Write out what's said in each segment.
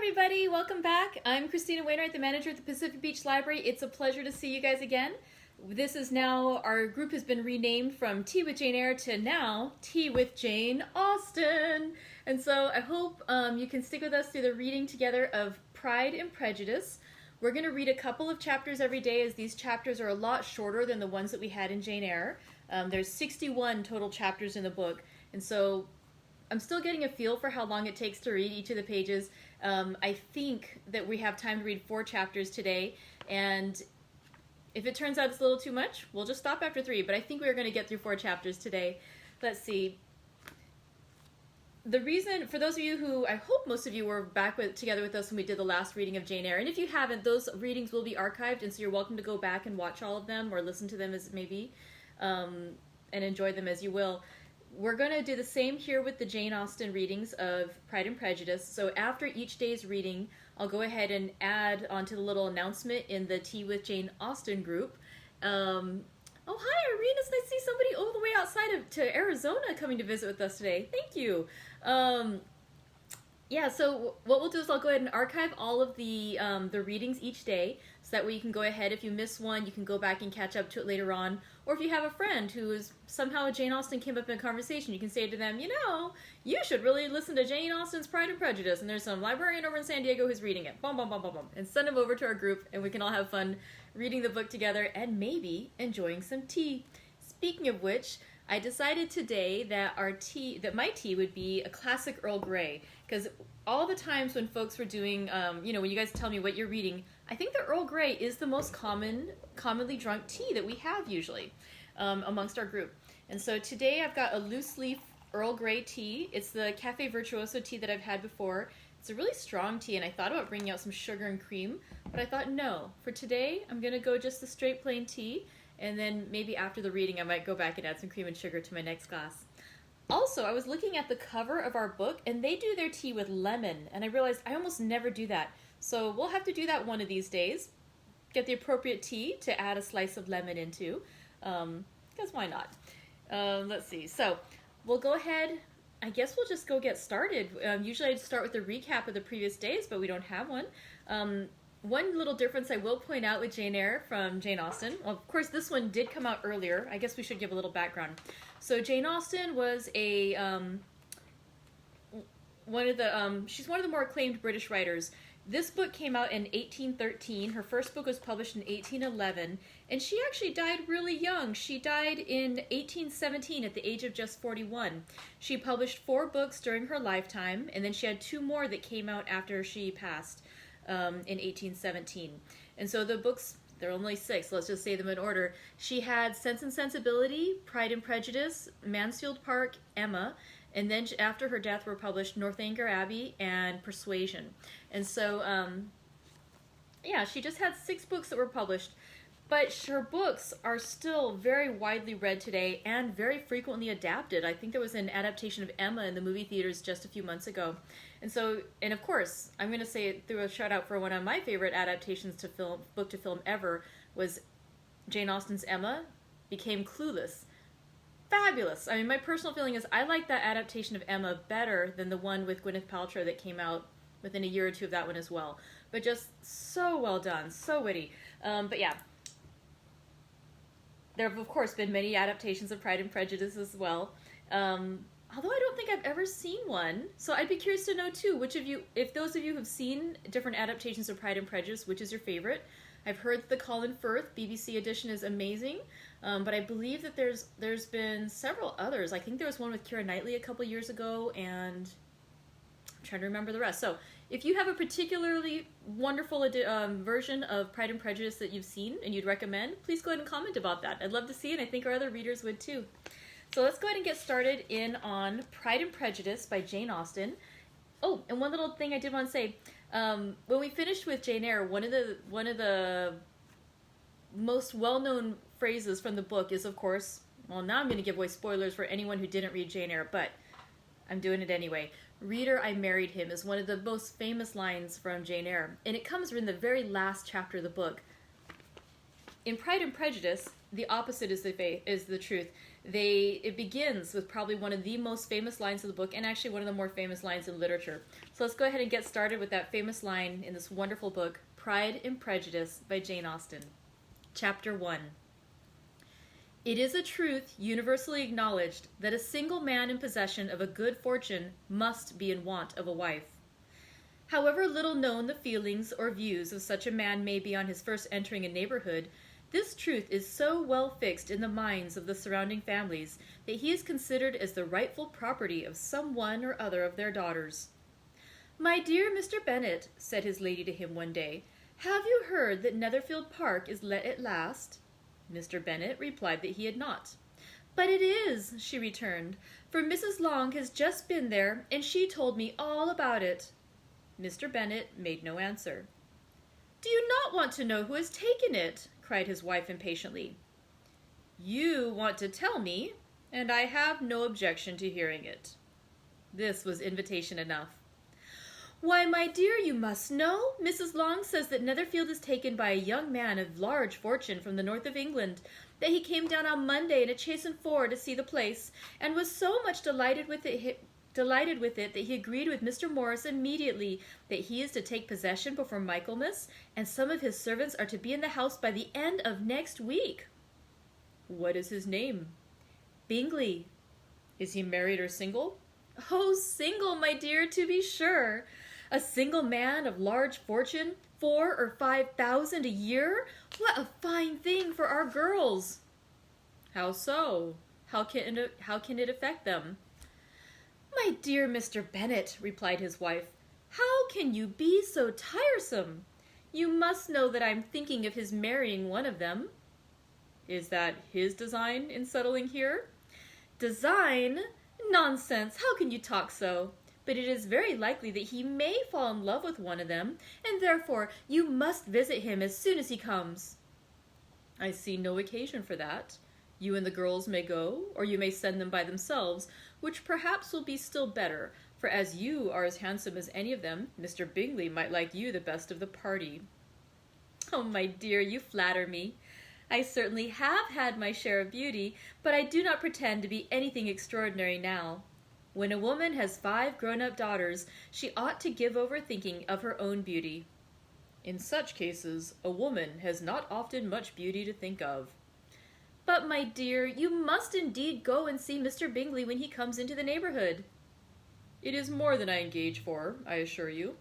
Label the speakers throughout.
Speaker 1: everybody, welcome back. I'm Christina Wainwright, the manager at the Pacific Beach Library. It's a pleasure to see you guys again. This is now, our group has been renamed from Tea with Jane Eyre to now Tea with Jane Austen. And so I hope you can stick with us through the reading together of Pride and Prejudice. We're going to read a couple of chapters every day, as these chapters are a lot shorter than the ones that we had in Jane Eyre. There's 61 total chapters in the book, and so I'm still getting a feel for how long it takes to read each of the pages. I think that we have time to read 4 chapters today, and if it turns out it's a little too much, we'll just stop after 3, but I think we're going to get through 4 chapters today. Let's see. The reason, for those of you who, I hope most of you were back together with us when we did the last reading of Jane Eyre, and if you haven't, those readings will be archived, and so you're welcome to go back and watch all of them, or listen to them as it may be, and enjoy them as you will. We're going to do the same here with the Jane Austen readings of Pride and Prejudice. So after each day's reading, I'll go ahead and add onto the little announcement in the Tea with Jane Austen group. Oh, hi, Irene. It's nice to see somebody all the way outside to Arizona coming to visit with us today. Thank you. Yeah, so what we'll do is I'll go ahead and archive all of the readings each day, so that way you can go ahead, if you miss one, you can go back and catch up to it later on. Or if you have a friend who is somehow Jane Austen came up in a conversation, you can say to them, you know, you should really listen to Jane Austen's Pride and Prejudice, and there's some librarian over in San Diego who's reading it. Boom, boom, boom, boom, boom. And send them over to our group, and we can all have fun reading the book together and maybe enjoying some tea. Speaking of which, I decided today that my tea would be a classic Earl Grey, because all the times when folks were doing, when you guys tell me what you're reading, I think the Earl Grey is the most commonly drunk tea that we have usually amongst our group. And so today I've got a loose leaf Earl Grey tea. It's the Cafe Virtuoso tea that I've had before. It's a really strong tea, and I thought about bringing out some sugar and cream, but I thought no. For today, I'm going to go just the straight plain tea, and then maybe after the reading I might go back and add some cream and sugar to my next glass. Also, I was looking at the cover of our book, and they do their tea with lemon, and I realized I almost never do that. So we'll have to do that one of these days. Get the appropriate tea to add a slice of lemon into, because why not? Let's see. So we'll go ahead. I guess we'll just go get started. Usually I'd start with a recap of the previous days, but we don't have one. One little difference I will point out with Jane Eyre from Jane Austen. Well, of course, this one did come out earlier. I guess we should give a little background. So Jane Austen was she's one of the more acclaimed British writers. This book came out in 1813. Her first book was published in 1811, and she actually died really young. She died in 1817 at the age of just 41. She published 4 books during her lifetime, and then she had 2 more that came out after she passed in 1817. And so the books, there are only 6, let's just say them in order. She had Sense and Sensibility, Pride and Prejudice, Mansfield Park, Emma, and then after her death were published Northanger Abbey and Persuasion. And so, yeah, she just had 6 books that were published, but her books are still very widely read today and very frequently adapted. I think there was an adaptation of Emma in the movie theaters just a few months ago. And so, and of course, I'm going to say, through a shout out for one of my favorite adaptations to film, book to film ever, was Jane Austen's Emma became Clueless. Fabulous. I mean, my personal feeling is I like that adaptation of Emma better than the one with Gwyneth Paltrow that came out within a year or 2 of that one as well. But just so well done, so witty. But yeah, there have of course been many adaptations of Pride and Prejudice as well. Although I don't think I've ever seen one. So I'd be curious to know too, which of you, if those of you have seen different adaptations of Pride and Prejudice, which is your favorite? I've heard that the Colin Firth BBC edition is amazing, but I believe that there's been several others. I think there was one with Keira Knightley a couple years ago, and I'm trying to remember the rest. So if you have a particularly wonderful version of Pride and Prejudice that you've seen and you'd recommend, please go ahead and comment about that. I'd love to see it, and I think our other readers would too. So let's go ahead and get started in on Pride and Prejudice by Jane Austen. Oh, and one little thing I did want to say. When we finished with Jane Eyre, one of the most well-known phrases from the book is, of course, well, now I'm going to give away spoilers for anyone who didn't read Jane Eyre, but I'm doing it anyway. "Reader, I married him" is one of the most famous lines from Jane Eyre, and it comes in the very last chapter of the book. In Pride and Prejudice, the opposite is the truth. It begins with probably one of the most famous lines of the book, and actually one of the more famous lines in literature. So let's go ahead and get started with that famous line in this wonderful book, Pride and Prejudice by Jane Austen. Chapter 1. It is a truth universally acknowledged that a single man in possession of a good fortune must be in want of a wife. However little known the feelings or views of such a man may be on his first entering a neighborhood, this truth is so well fixed in the minds of the surrounding families that he is considered as the rightful property of some one or other of their daughters. "My dear Mr. Bennet," said his lady to him one day, "have you heard that Netherfield Park is let at last?" Mr. Bennet replied that he had not. "But it is," she returned, "for Mrs. Long has just been there, and she told me all about it." Mr. Bennet made no answer. "Do you not want to know who has taken it?" cried his wife impatiently. "You want to tell me, and I have no objection to hearing it." This was invitation enough. "Why, my dear, you must know. Mrs. Long says that Netherfield is taken by a young man of large fortune from the north of England, that he came down on Monday in a chaise and four to see the place, and was so much delighted with it that he agreed with Mr. Morris immediately that he is to take possession before Michaelmas, and some of his servants are to be in the house by the end of next week." "What is his name?" "Bingley." "Is he married or single?" "Oh, single, my dear, to be sure. A single man of large fortune, 4,000 or 5,000 a year. What a fine thing for our girls!" "How so? How can it affect them?" "My dear Mr. Bennet," replied his wife, "how can you be so tiresome? You must know that I'm thinking of his marrying one of them." "Is that his design in settling here?" "Design? Nonsense! How can you talk so? But it is very likely that he may fall in love with one of them, and therefore you must visit him as soon as he comes." "I see no occasion for that. You and the girls may go, or you may send them by themselves, which perhaps will be still better, for as you are as handsome as any of them, Mr. Bingley might like you the best of the party." "Oh, my dear, you flatter me. I certainly have had my share of beauty, but I do not pretend to be anything extraordinary now. When a woman has 5 grown-up daughters, she ought to give over thinking of her own beauty." "In such cases, a woman has not often much beauty to think of." "But, my dear, you must indeed go and see Mr. Bingley when he comes into the neighborhood." "It is more than I engage for, I assure you."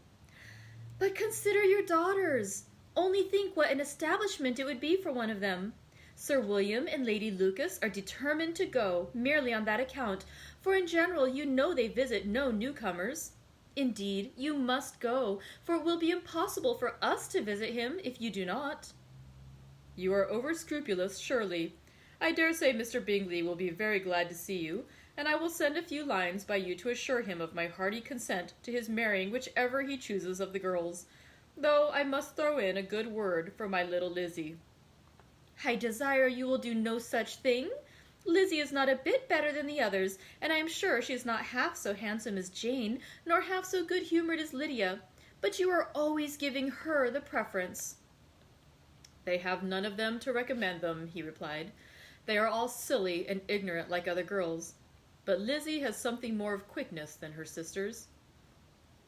Speaker 1: "But consider your daughters. Only think what an establishment it would be for one of them. Sir William and Lady Lucas are determined to go, merely on that account, for in general you know they visit no newcomers. Indeed, you must go, for it will be impossible for us to visit him if you do not." "You are over-scrupulous, surely. I dare say Mr. Bingley will be very glad to see you, and I will send a few lines by you to assure him of my hearty consent to his marrying whichever he chooses of the girls, though I must throw in a good word for my little Lizzie." "I desire you will do no such thing. Lizzie is not a bit better than the others, and I am sure she is not half so handsome as Jane, nor half so good-humored as Lydia, but you are always giving her the preference." "They have none of them to recommend them," he replied. "They are all silly and ignorant like other girls, but Lizzie has something more of quickness than her sisters."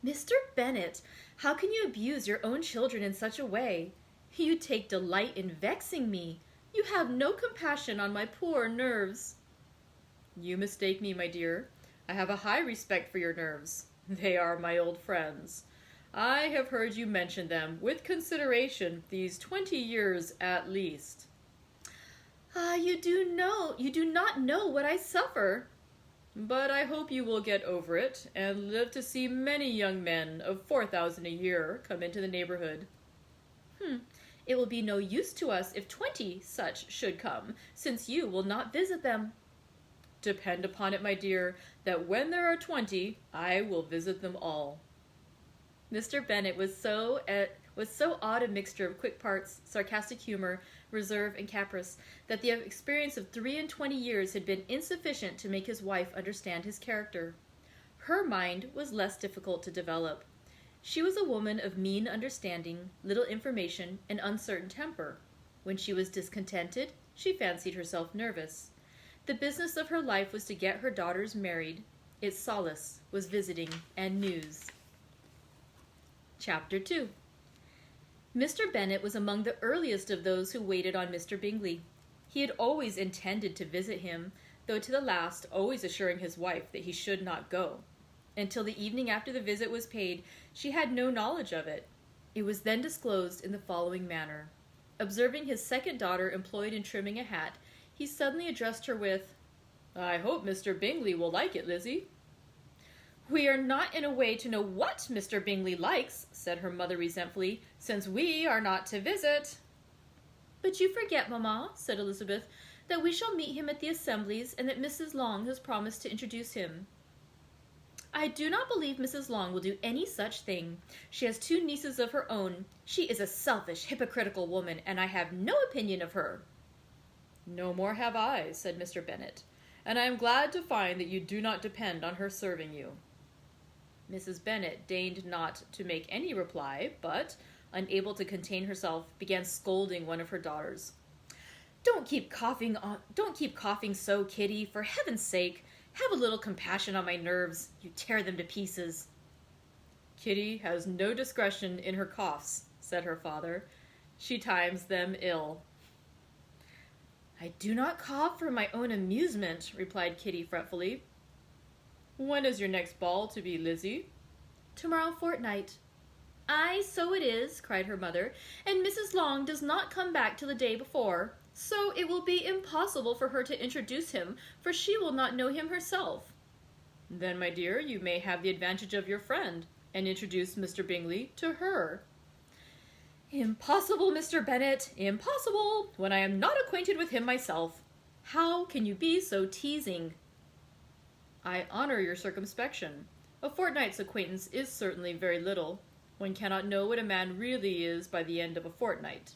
Speaker 1: "Mr. Bennet, how can you abuse your own children in such a way? You take delight in vexing me. You have no compassion on my poor nerves." "You mistake me, my dear. I have a high respect for your nerves. They are my old friends. I have heard you mention them with consideration these 20 years at least." "Ah, you do not know what I suffer." "But I hope you will get over it, and live to see many young men of 4,000 a year come into the neighborhood." "It will be no use to us if 20 such should come, since you will not visit them." "Depend upon it, my dear, that when there are 20, I will visit them all." Mr. Bennet was so odd a mixture of quick parts, sarcastic humor, reserve, and caprice, that the experience of 23 years had been insufficient to make his wife understand his character. Her mind was less difficult to develop. She was a woman of mean understanding, little information, and uncertain temper. When she was discontented, she fancied herself nervous. The business of her life was to get her daughters married. Its solace was visiting and news. Chapter 2. Mr. Bennet was among the earliest of those who waited on Mr. Bingley. He had always intended to visit him, though to the last always assuring his wife that he should not go. Until the evening after the visit was paid, she had no knowledge of it. It was then disclosed in the following manner. Observing his second daughter employed in trimming a hat, he suddenly addressed her with, "I hope Mr. Bingley will like it, Lizzie." "We are not in a way to know what Mr. Bingley likes," said her mother resentfully, "since we are not to visit." "But you forget, mamma," said Elizabeth, "that we shall meet him at the assemblies, and that Mrs. Long has promised to introduce him." "I do not believe Mrs. Long will do any such thing. She has 2 nieces of her own. She is a selfish, hypocritical woman, and I have no opinion of her." "No more have I," said Mr. Bennet, "and I am glad to find that you do not depend on her serving you." Mrs. Bennet deigned not to make any reply, but, unable to contain herself, began scolding one of her daughters. Don't keep coughing so, Kitty, for heaven's sake. Have a little compassion on my nerves. You tear them to pieces." "Kitty has no discretion in her coughs," said her father. "She times them ill." "I do not cough for my own amusement," replied Kitty fretfully. "When is your next ball to be, Lizzie?" "Tomorrow fortnight." "Aye, so it is," cried her mother, "and Mrs. Long does not come back till the day before, so it will be impossible for her to introduce him, for she will not know him herself." "Then, my dear, you may have the advantage of your friend, and introduce Mr. Bingley to her." "Impossible, Mr. Bennet, impossible, when I am not acquainted with him myself. How can you be so teasing?" "I honor your circumspection. A fortnight's acquaintance is certainly very little. One cannot know what a man really is by the end of a fortnight.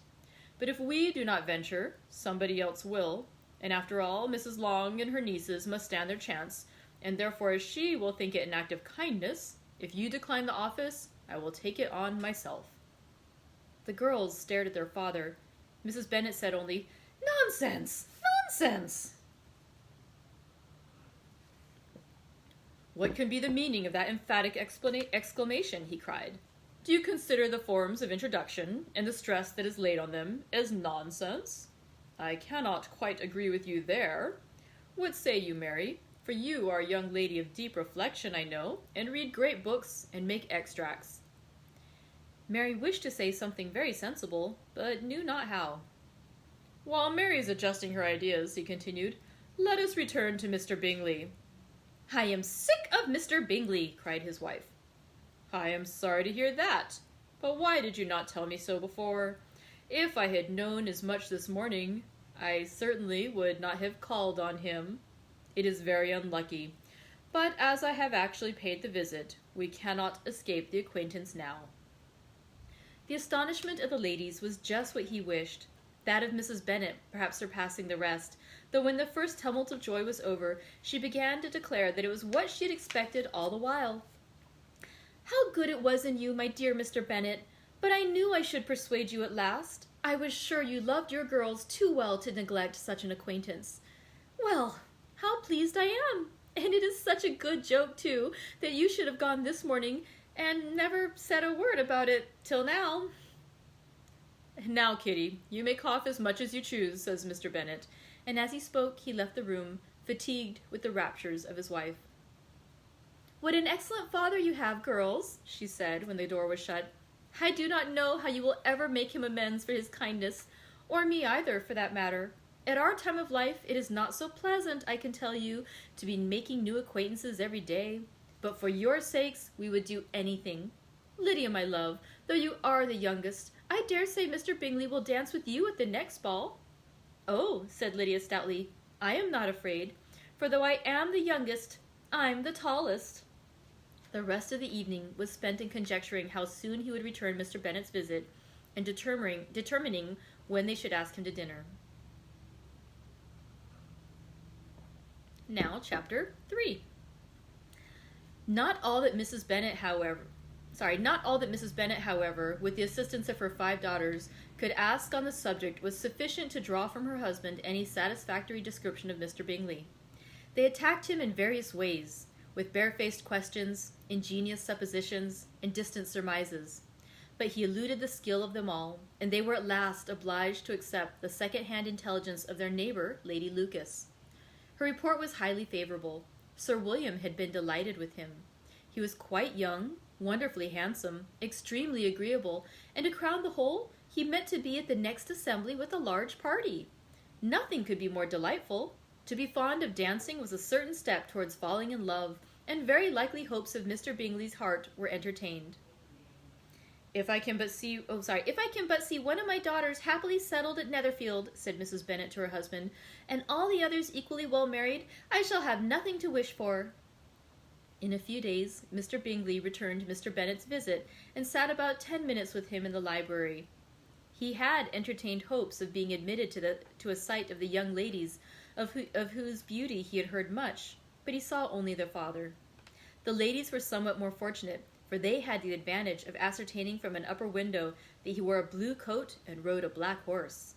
Speaker 1: But if we do not venture, somebody else will, and after all, Mrs. Long and her nieces must stand their chance, and therefore as she will think it an act of kindness, if you decline the office, I will take it on myself." The girls stared at their father. Mrs. Bennet said only, "Nonsense! Nonsense!" "What can be the meaning of that emphatic exclamation?" he cried. "Do you consider the forms of introduction, and the stress that is laid on them, as nonsense? I cannot quite agree with you there. What say you, Mary? For you are a young lady of deep reflection, I know, and read great books, and make extracts." Mary wished to say something very sensible, but knew not how. "While Mary is adjusting her ideas," he continued, "let us return to Mr. Bingley." "I am sick of Mr. Bingley," cried his wife. "I am sorry to hear that. But why did you not tell me so before? If I had known as much this morning, I certainly would not have called on him. It is very unlucky. But as I have actually paid the visit, we cannot escape the acquaintance now." The astonishment of the ladies was just what he wished, that of Mrs. Bennet perhaps surpassing the rest, though when the first tumult of joy was over, she began to declare that it was what she had expected all the while. "How good it was in you, my dear Mr. Bennet! But I knew I should persuade you at last. I was sure you loved your girls too well to neglect such an acquaintance. Well, how pleased I am! And it is such a good joke, too, that you should have gone this morning and never said a word about it till now." "Now, Kitty, you may cough as much as you choose," says Mr. Bennet, and as he spoke he left the room, fatigued with the raptures of his wife. "What an excellent father you have, girls," she said when the door was shut. "I do not know how you will ever make him amends for his kindness, or me either, for that matter. At our time of life it is not so pleasant, I can tell you, to be making new acquaintances every day. But for your sakes we would do anything. Lydia, my love, though you are the youngest, I dare say Mr. Bingley will dance with you at the next ball." "Oh," said Lydia stoutly, "I am not afraid, for though I am the youngest, I'm the tallest." The rest of the evening was spent in conjecturing how soon he would return Mr. Bennet's visit, and determining when they should ask him to dinner. Now, Chapter 3. Not all that Mrs. Bennet, however, Not all that Mrs. Bennet, however, with the assistance of her 5 daughters, could ask on the subject was sufficient to draw from her husband any satisfactory description of Mr. Bingley. They attacked him in various ways, with barefaced questions, ingenious suppositions, and distant surmises. But he eluded the skill of them all, and they were at last obliged to accept the second-hand intelligence of their neighbor, Lady Lucas. Her report was highly favorable. Sir William had been delighted with him. He was quite young, wonderfully handsome, extremely agreeable, and to crown the whole, he meant to be at the next assembly with a large party. Nothing could be more delightful. To be fond of dancing was a certain step towards falling in love, and very likely hopes of Mr. Bingley's heart were entertained. If I can but see one of my daughters happily settled at Netherfield," said Mrs. Bennet to her husband, "and all the others equally well married, I shall have nothing to wish for." In a few days, Mr. Bingley returned Mr. Bennet's visit, and sat about 10 minutes with him in the library. He had entertained hopes of being admitted to a sight of the young ladies of whose beauty he had heard much, but he saw only their father. The ladies were somewhat more fortunate, for they had the advantage of ascertaining from an upper window that he wore a blue coat and rode a black horse.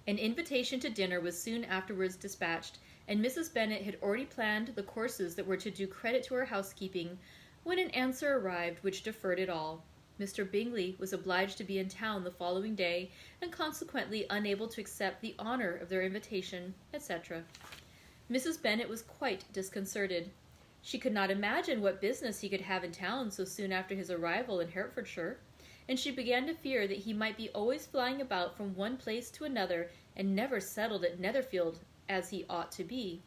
Speaker 1: An invitation to dinner was soon afterwards dispatched, and Mrs. Bennet had already planned the courses that were to do credit to her housekeeping, when an answer arrived which deferred it all. Mr. Bingley was obliged to be in town the following day, and consequently unable to accept the honor of their invitation, etc. Mrs. Bennet was quite disconcerted. She could not imagine what business he could have in town so soon after his arrival in Hertfordshire, and she began to fear that he might be always flying about from one place to another, and never settled at Netherfield as he ought to be.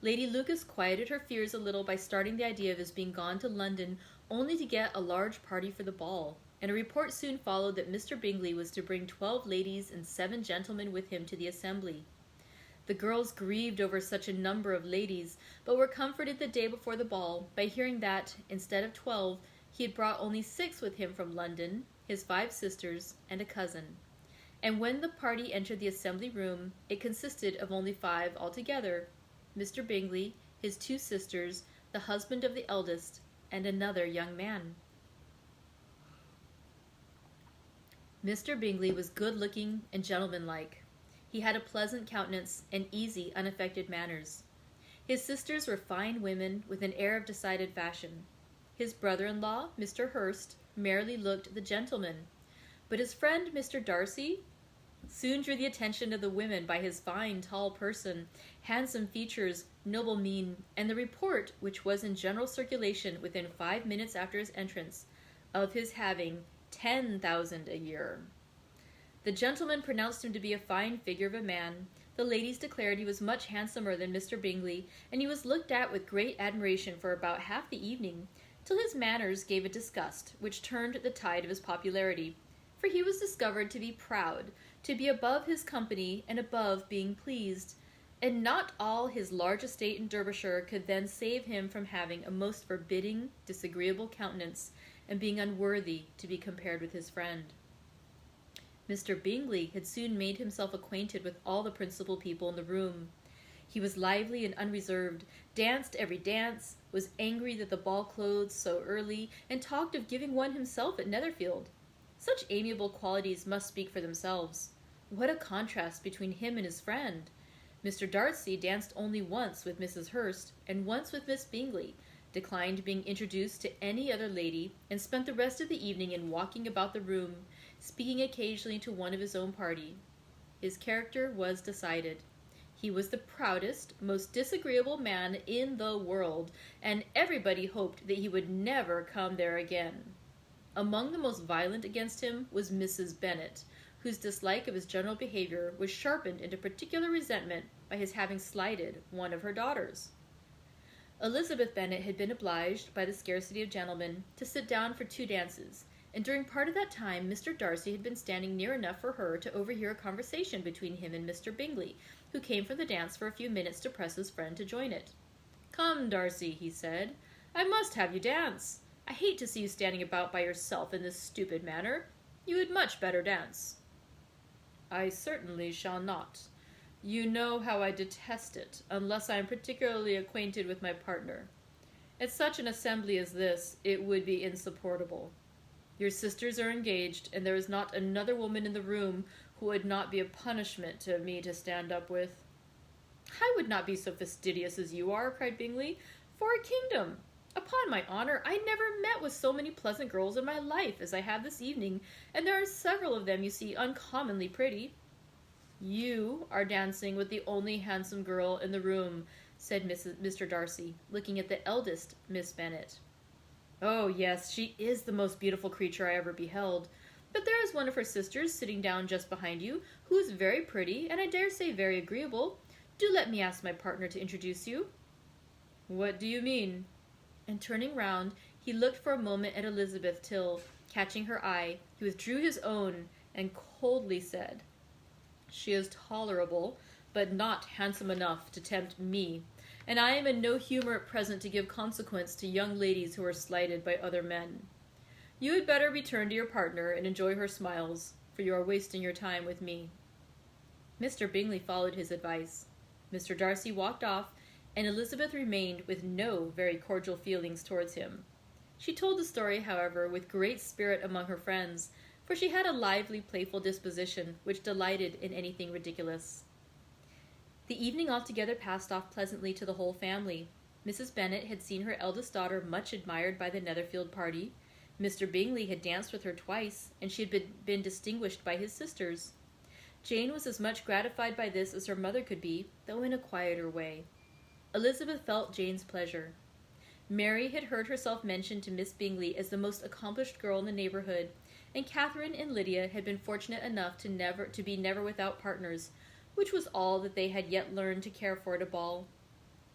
Speaker 1: Lady Lucas quieted her fears a little by starting the idea of his being gone to London only to get a large party for the ball, and a report soon followed that Mr. Bingley was to bring 12 ladies and 7 gentlemen with him to the assembly. The girls grieved over such a number of ladies, but were comforted the day before the ball by hearing that, instead of 12, he had brought only 6 with him from London, his 5 sisters, and a cousin. And when the party entered the assembly room, it consisted of only 5 altogether: Mr. Bingley, his 2 sisters, the husband of the eldest, and another young man. Mr. Bingley was good-looking and gentlemanlike. He had a pleasant countenance and easy, unaffected manners. His sisters were fine women with an air of decided fashion. His brother-in-law, Mr. Hurst, merely looked the gentleman, but his friend Mr. Darcy soon drew the attention of the women by his fine, tall person, handsome features, noble mien, and the report, which was in general circulation within 5 minutes after his entrance, of his having 10,000 a year. The gentlemen pronounced him to be a fine figure of a man. The ladies declared he was much handsomer than Mr. Bingley, and he was looked at with great admiration for about half the evening, till his manners gave a disgust, which turned the tide of his popularity, for he was discovered to be proud, to be above his company and above being pleased, and not all his large estate in Derbyshire could then save him from having a most forbidding, disagreeable countenance, and being unworthy to be compared with his friend. Mr. Bingley had soon made himself acquainted with all the principal people in the room. He was lively and unreserved, danced every dance, was angry that the ball closed so early, and talked of giving one himself at Netherfield. Such amiable qualities must speak for themselves. What a contrast between him and his friend! Mr. Darcy danced only once with Mrs. Hurst, and once with Miss Bingley, declined being introduced to any other lady, and spent the rest of the evening in walking about the room, speaking occasionally to one of his own party. His character was decided. He was the proudest, most disagreeable man in the world, and everybody hoped that he would never come there again. Among the most violent against him was Mrs. Bennet, whose dislike of his general behavior was sharpened into particular resentment by his having slighted one of her daughters. Elizabeth Bennet had been obliged, by the scarcity of gentlemen, to sit down for 2 dances, and during part of that time Mr. Darcy had been standing near enough for her to overhear a conversation between him and Mr. Bingley, who came from the dance for a few minutes to press his friend to join it. "Come, Darcy," he said, "I must have you dance. I hate to see you standing about by yourself in this stupid manner. You had much better dance." "I certainly shall not. You know how I detest it, unless I am particularly acquainted with my partner. At such an assembly as this, it would be insupportable. Your sisters are engaged, and there is not another woman in the room who would not be a punishment to me to stand up with. I would not be so fastidious as you are, cried Bingley, for a kingdom. Upon my honor, I never met with so many pleasant girls in my life as I have this evening, and there are several of them, you see, uncommonly pretty. You are dancing with the only handsome girl in the room, said Mr. Darcy, looking at the eldest Miss Bennet. Oh, yes, she is the most beautiful creature I ever beheld. But there is one of her sisters sitting down just behind you, who is very pretty, and I dare say very agreeable. Do let me ask my partner to introduce you. What do you mean? And turning round, he looked for a moment at Elizabeth till, catching her eye, he withdrew his own, and coldly said, She is tolerable, but not handsome enough to tempt me, and I am in no humour at present to give consequence to young ladies who are slighted by other men. You had better return to your partner and enjoy her smiles, for you are wasting your time with me. Mr. Bingley followed his advice. Mr. Darcy walked off, and Elizabeth remained with no very cordial feelings towards him. She told the story, however, with great spirit among her friends, for she had a lively, playful disposition, which delighted in anything ridiculous. The evening altogether passed off pleasantly to the whole family. Mrs. Bennet had seen her eldest daughter much admired by the Netherfield party. Mr. Bingley had danced with her twice, and she had been distinguished by his sisters. Jane was as much gratified by this as her mother could be, though in a quieter way. Elizabeth felt Jane's pleasure. Mary had heard herself mentioned to Miss Bingley as the most accomplished girl in the neighbourhood, and Catherine and Lydia had been fortunate enough to be never without partners, which was all that they had yet learned to care for at a ball.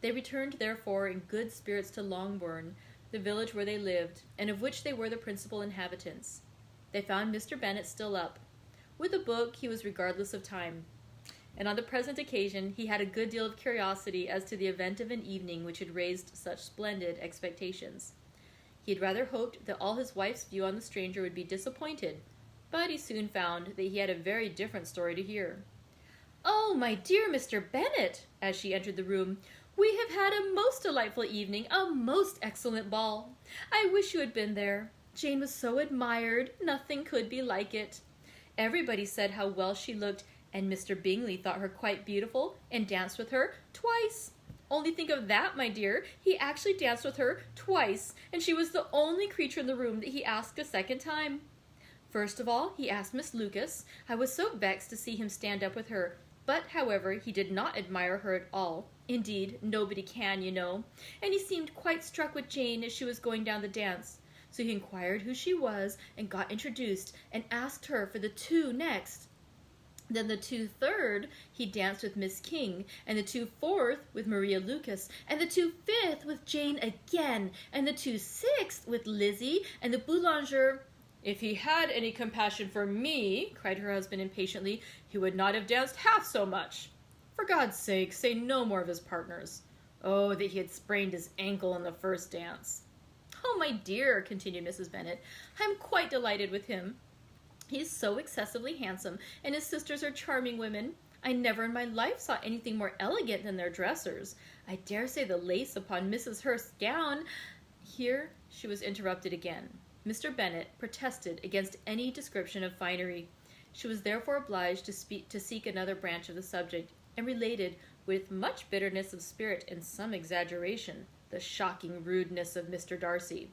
Speaker 1: They returned, therefore, in good spirits to Longbourn, the village where they lived, and of which they were the principal inhabitants. They found Mr. Bennet still up. With a book he was regardless of time, and on the present occasion he had a good deal of curiosity as to the event of an evening which had raised such splendid expectations. He had rather hoped that all his wife's view on the stranger would be disappointed, but he soon found that he had a very different story to hear. "Oh, my dear Mr. Bennet," as she entered the room, "we have had a most delightful evening, a most excellent ball. I wish you had been there. Jane was so admired, nothing could be like it. Everybody said how well she looked, and Mr. Bingley thought her quite beautiful, and danced with her twice. Only think of that, my dear. He actually danced with her twice, and she was the only creature in the room that he asked a second time. First of all, he asked Miss Lucas. I was so vexed to see him stand up with her, but, however, he did not admire her at all. Indeed, nobody can, you know. And he seemed quite struck with Jane as she was going down the dance. So he inquired who she was, and got introduced, and asked her for the two next. Then the 2/3 he danced with Miss King, and the 2/4 with Maria Lucas, and the 2/5 with Jane again, and the 2/6 with Lizzie, and the Boulanger. If he had any compassion for me, cried her husband impatiently, he would not have danced half so much. For God's sake, say no more of his partners. Oh, that he had sprained his ankle in the first dance. Oh, my dear, continued Mrs. Bennet, I am quite delighted with him. He is so excessively handsome, and his sisters are charming women. I never in my life saw anything more elegant than their dressers. I dare say the lace upon Mrs. Hurst's gown—" Here she was interrupted again. Mr. Bennet protested against any description of finery. She was therefore obliged to seek another branch of the subject, and related, with much bitterness of spirit and some exaggeration, the shocking rudeness of Mr. Darcy.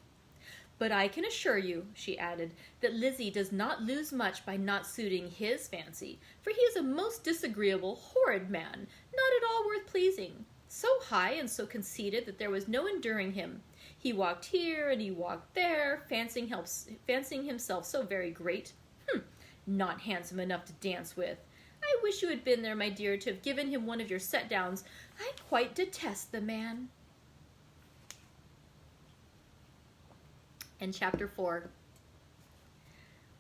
Speaker 1: But I can assure you, she added, that Lizzie does not lose much by not suiting his fancy, for he is a most disagreeable, horrid man, not at all worth pleasing, so high and so conceited that there was no enduring him. He walked here and he walked there, fancying himself so very great. Not handsome enough to dance with. I wish you had been there, my dear, to have given him one of your set-downs. I quite detest the man. And Chapter 4.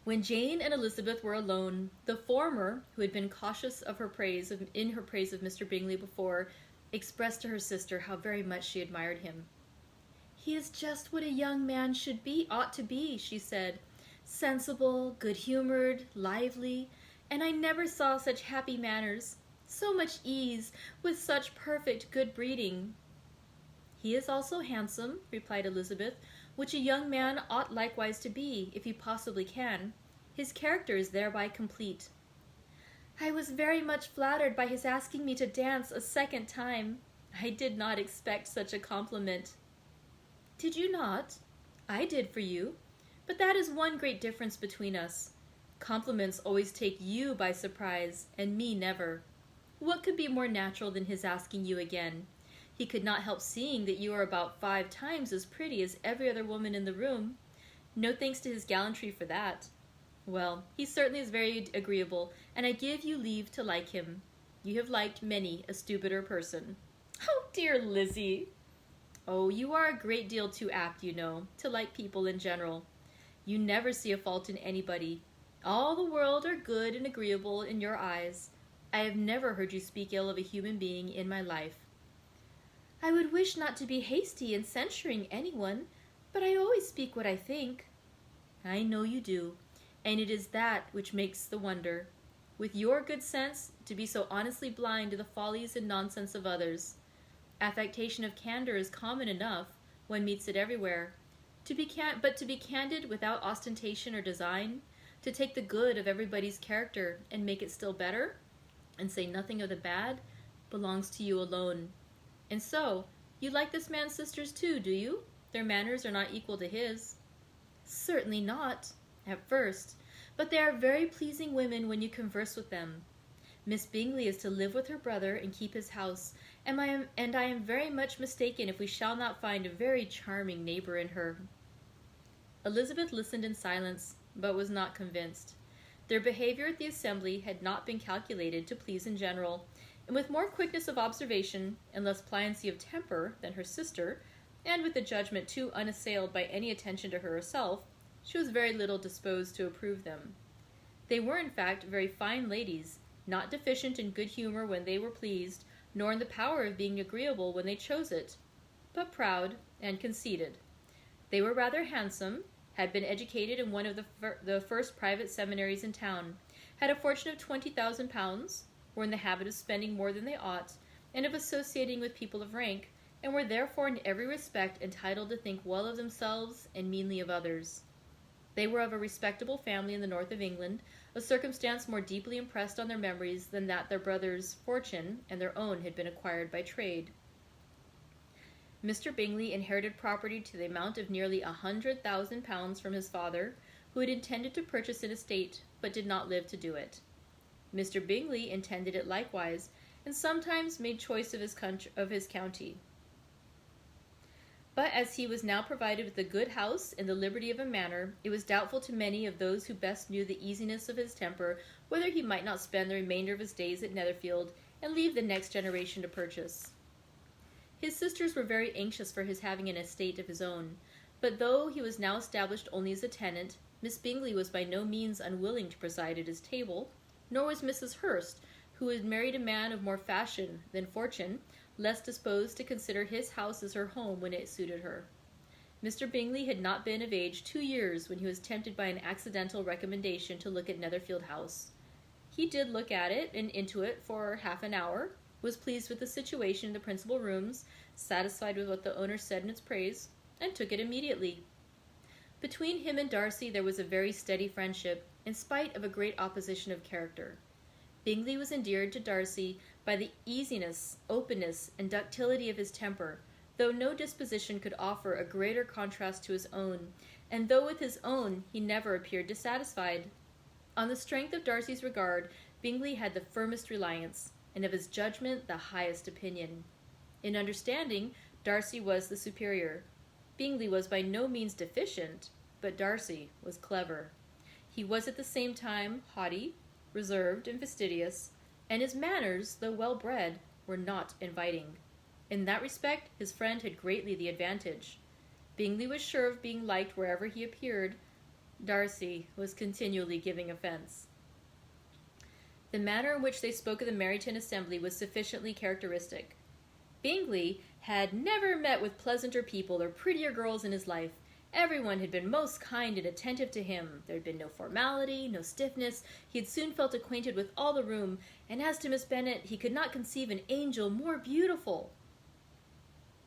Speaker 1: When Jane and Elizabeth were alone, the former, who had been cautious of her praise of Mr. Bingley before, expressed to her sister how very much she admired him. He is just what a young man ought to be, she said. Sensible, good-humored, lively, and I never saw such happy manners, so much ease, with such perfect good breeding. He is also handsome, replied Elizabeth, which a young man ought likewise to be, if he possibly can. His character is thereby complete. I was very much flattered by his asking me to dance a second time. I did not expect such a compliment. Did you not? I did for you. But that is one great difference between us. Compliments always take you by surprise, and me never. What could be more natural than his asking you again? He could not help seeing that you are about 5 times as pretty as every other woman in the room. No thanks to his gallantry for that. Well, he certainly is very agreeable, and I give you leave to like him. You have liked many a stupider person. Oh, dear Lizzie! Oh, you are a great deal too apt, you know, to like people in general. You never see a fault in anybody. All the world are good and agreeable in your eyes. I have never heard you speak ill of a human being in my life. I would wish not to be hasty in censuring anyone, but I always speak what I think. I know you do, and it is that which makes the wonder. With your good sense, to be so honestly blind to the follies and nonsense of others. Affectation of candor is common enough, one meets it everywhere. But to be candid without ostentation or design, to take the good of everybody's character and make it still better, and say nothing of the bad, belongs to you alone. And so, you like this man's sisters too, do you? Their manners are not equal to his. Certainly not, at first, but they are very pleasing women when you converse with them. Miss Bingley is to live with her brother and keep his house, and I am very much mistaken if we shall not find a very charming neighbor in her. Elizabeth listened in silence, but was not convinced. Their behavior at the assembly had not been calculated to please in general, and with more quickness of observation and less pliancy of temper than her sister, and with a judgment too unassailed by any attention to her herself, she was very little disposed to approve them. They were, in fact, very fine ladies, not deficient in good humor when they were pleased, nor in the power of being agreeable when they chose it, but proud and conceited. They were rather handsome, had been educated in one of the first private seminaries in town, had a fortune of 20,000 pounds, were in the habit of spending more than they ought, and of associating with people of rank, and were therefore in every respect entitled to think well of themselves and meanly of others. They were of a respectable family in the north of England, a circumstance more deeply impressed on their memories than that their brother's fortune and their own had been acquired by trade. Mr. Bingley inherited property to the amount of nearly 100,000 pounds from his father, who had intended to purchase an estate, but did not live to do it. Mr. Bingley intended it likewise, and sometimes made choice of his county. But as he was now provided with a good house and the liberty of a manor, it was doubtful to many of those who best knew the easiness of his temper whether he might not spend the remainder of his days at Netherfield and leave the next generation to purchase. His sisters were very anxious for his having an estate of his own, but though he was now established only as a tenant, Miss Bingley was by no means unwilling to preside at his table, nor was Mrs. Hurst, who had married a man of more fashion than fortune, less disposed to consider his house as her home when it suited her. Mr. Bingley had not been of age 2 years when he was tempted by an accidental recommendation to look at Netherfield House. He did look at it and into it for half an hour, was pleased with the situation in the principal rooms, satisfied with what the owner said in its praise, and took it immediately. Between him and Darcy there was a very steady friendship, in spite of a great opposition of character. Bingley was endeared to Darcy by the easiness, openness, and ductility of his temper, though no disposition could offer a greater contrast to his own, and though with his own he never appeared dissatisfied. On the strength of Darcy's regard, Bingley had the firmest reliance, and of his judgment the highest opinion. In understanding, Darcy was the superior. Bingley was by no means deficient, but Darcy was clever. He was at the same time haughty, reserved, and fastidious, and his manners, though well-bred, were not inviting. In that respect, his friend had greatly the advantage. Bingley was sure of being liked wherever he appeared. Darcy was continually giving offence. The manner in which they spoke of the Meryton assembly was sufficiently characteristic. Bingley had never met with pleasanter people or prettier girls in his life. Everyone had been most kind and attentive to him. There had been no formality, no stiffness. He had soon felt acquainted with all the room, and as to Miss Bennet, he could not conceive an angel more beautiful.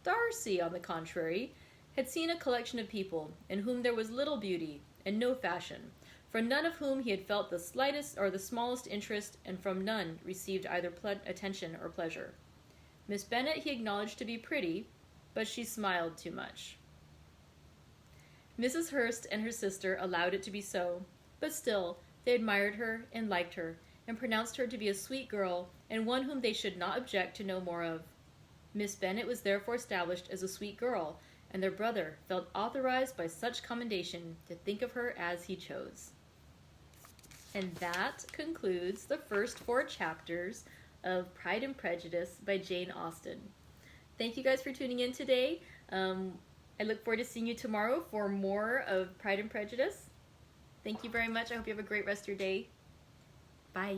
Speaker 1: Darcy, on the contrary, had seen a collection of people in whom there was little beauty and no fashion, for none of whom he had felt the slightest or the smallest interest, and from none received either attention or pleasure. Miss Bennet he acknowledged to be pretty, but she smiled too much. Mrs. Hurst and her sister allowed it to be so, but still they admired her and liked her, and pronounced her to be a sweet girl, and one whom they should not object to know more of. Miss Bennet was therefore established as a sweet girl, and their brother felt authorized by such commendation to think of her as he chose. And that concludes the first 4 chapters of Pride and Prejudice by Jane Austen. Thank you guys for tuning in today. I look forward to seeing you tomorrow for more of Pride and Prejudice. Thank you very much. I hope you have a great rest of your day. Bye.